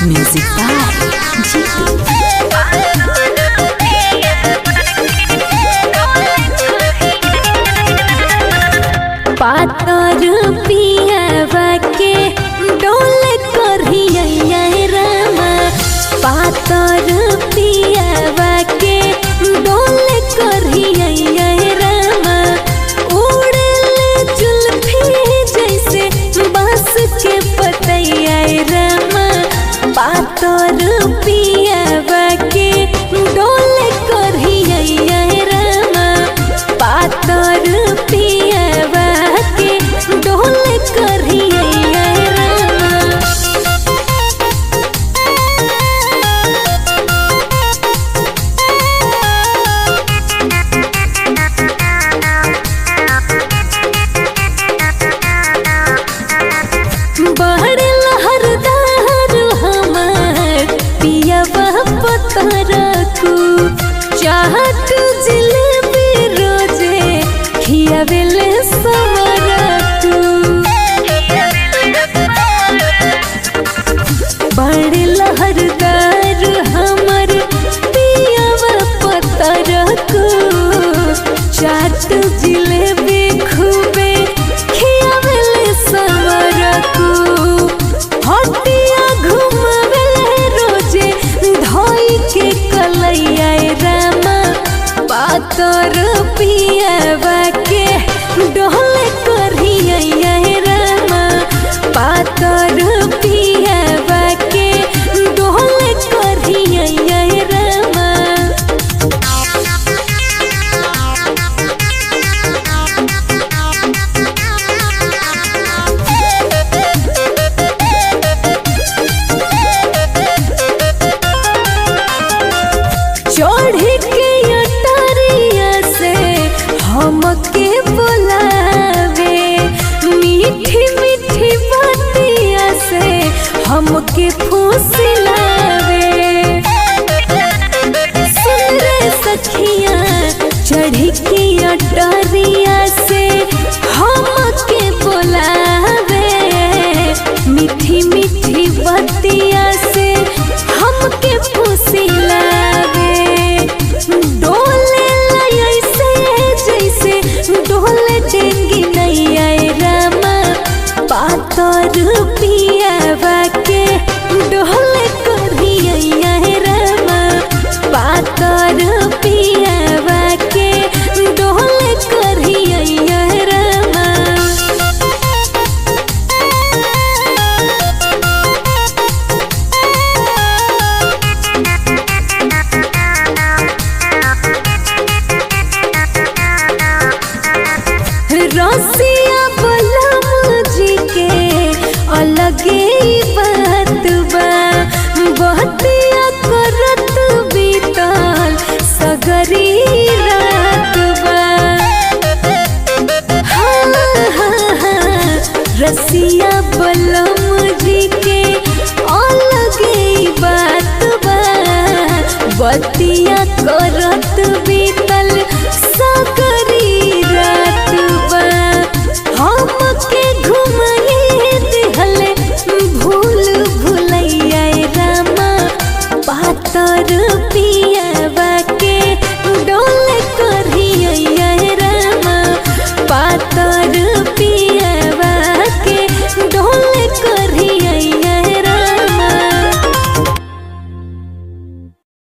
Music by Jitu. पातर पियावा के डोल करिया रामा, पातर पियावा के डोल करिया रामा, उड़ल जुल्फी जैसे बांस के पतैया रामा, पातर पियावा के डोल करिया रामा, पातर पियावा के डोल करिया रामा। बड़ लहरदार हमार पियावा पतरकू, चाहत जिलेबी रोजे खियावेले समरकू। बड़ लहरदार हमर पियावा पतरकू, चाट जिलेबी खूबे खियावेले समरकू। हटिया घुमावेले रोजे धोई के कलैया रामा, पातर पियावा के डोल करिया रामा, पातर पियावा के डोल करिया रामा। चढ़ के अटरिया से हमके बुलावे, मीठी मीठी बातिया से हमके फुसलावे। सुन रे सखिया, चढ़ के अटरिया से हमके बुलावे, मीठी मीठी बातिया से हमके फुसलावे। डोले ऐसे जैसे डोले डेंगी नैया रामा, पातर पियावा के डोल करिया रामा, पातर पियावा के डोल करिया रामा। रसिया बलम जी के अलगे बात बा, बहतिया करत बीतल सगरी रात बा। रसिया बलम जी के अलगे बात बा, बतिया करत बीतल सगरी रात बा। हमके घुमाए दिहले भूल भुलैया रामा, पातर